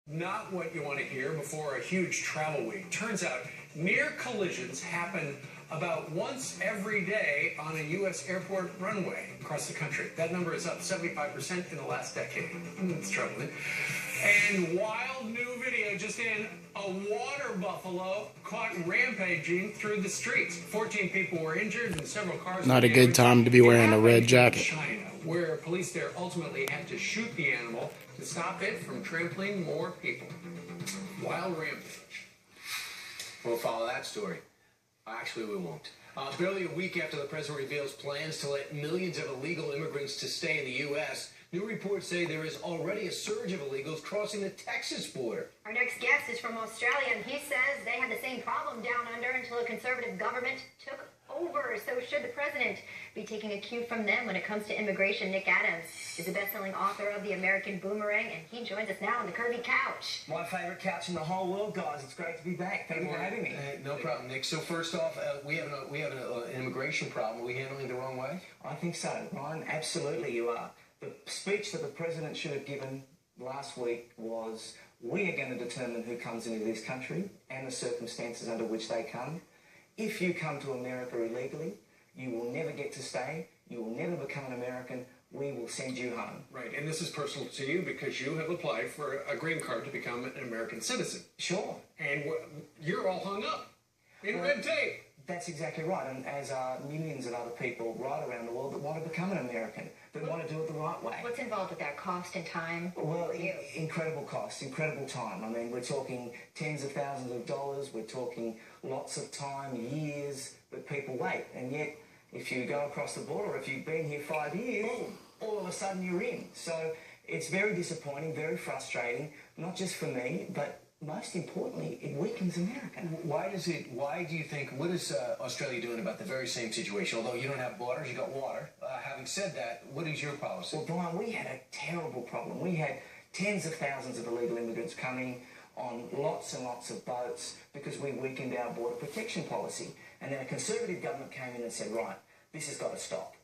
Not what you want to hear before a huge travel week. Turns out near collisions happen about once every day on a U.S. airport runway across the country. That number is up 75% in the last decade. It's troubling. And wild new video just in, a water buffalo caught rampaging through the streets. 14 people were injured and several cars. Not a good time to be wearing a red jacket. China, where police there ultimately had to shoot the animal to stop it from trampling more people. Wild rampage. We'll follow that story. Actually, we won't. Barely a week after the president reveals plans to let millions of illegal immigrants to stay in the U.S., new reports say there is already a surge of illegals crossing the Texas border. Our next guest is from Australia, and he says they had the same problem down under until a conservative government took over. So should the president be taking a cue from them when it comes to immigration? Nick Adams is a best-selling author of The American Boomerang, and he joins us now on the Curvy Couch. My favorite couch in the whole world, guys. It's great to be back. Thank you for having me. No problem, Nick. So first off, we have an immigration problem. Are we handling it the wrong way? I think so, Ryan. Absolutely you are. The speech that the president should have given last week was, we are going to determine who comes into this country and the circumstances under which they come. If you come to America illegally, you will never get to stay. You will never become an American. We will send you home. Right, and this is personal to you because you have applied for a green card to become an American citizen. Sure. And you're all hung up in red tape. That's exactly right, and as are millions of other people right around the world that want to become an American, that want to do it the right way. What's involved with that, cost and time? Well, incredible cost, incredible time. I mean, we're talking tens of thousands of dollars, we're talking lots of time, years that people wait, and yet if you go across the border, if you've been here 5 years, all of a sudden you're in. So it's very disappointing, very frustrating, not just for me, but most importantly, it weakens America. Why do you think, what is Australia doing about the very same situation? Although you don't have borders, you got water. Having said that, what is your policy? Well, Brian, we had a terrible problem. We had tens of thousands of illegal immigrants coming on lots and lots of boats because we weakened our border protection policy. And then a conservative government came in and said, right, this has got to stop.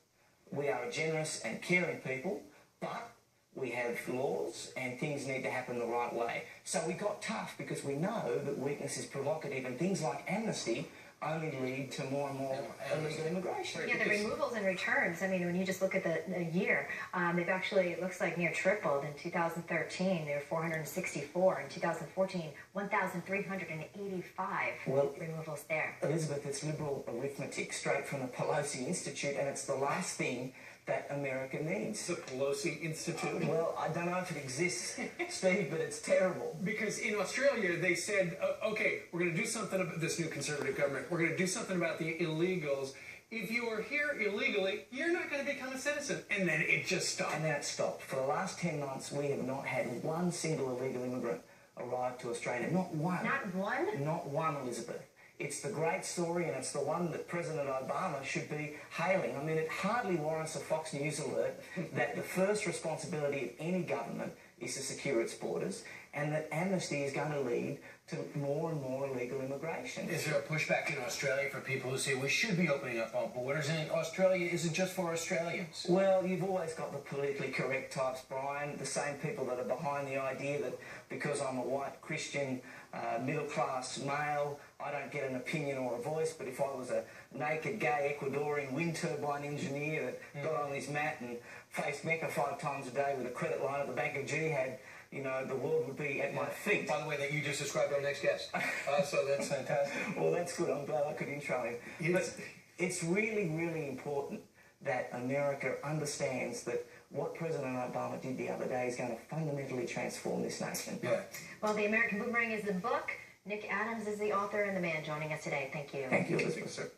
We are a generous and caring people, but we have laws and things need to happen the right way. So we got tough because we know that weakness is provocative and things like amnesty only lead to more and more illegal immigration. Yeah, the removals and returns, I mean, when you just look at the year, they've actually, it looks like near tripled. In 2013, they were 464. In 2014, 1,385 removals there. Elizabeth, it's liberal arithmetic straight from the Pelosi Institute, and it's the last thing that America needs. The Pelosi Institute? Well, I don't know if it exists, Steve, but it's terrible. Because in Australia, they said, okay, we're going to do something about this new conservative government. We're going to do something about the illegals. If you are here illegally, you're not going to become a citizen. And then it just stopped. And then it stopped. For the last 10 months, we have not had one single illegal immigrant arrive to Australia. Not one. Not one? Not one, Elizabeth. It's the great story, and it's the one that President Obama should be hailing. I mean, it hardly warrants a Fox News alert that the first responsibility of any government is to secure its borders, and that amnesty is going to lead to more and more illegal immigration. Is there a pushback in Australia for people who say we should be opening up our borders, and Australia isn't just for Australians? Well, you've always got the politically correct types, Brian, the same people that are behind the idea that because I'm a white Christian middle-class male, I don't get an opinion or a voice, but if I was a naked, gay, Ecuadorian wind turbine engineer that got on his mat and faced Mecca 5 times a day with a credit line at the Bank of Jihad, you know, the world would be at my feet. By the way, that you just described our next guest. So that's fantastic. Well, that's good. I'm glad I could intro him. Yes. But it's really, really important that America understands that what President Obama did the other day is going to fundamentally transform this nation. Yeah. Well, The American Boomerang is the book. Nick Adams is the author and the man joining us today. Thank you. Thank you, Elizabeth.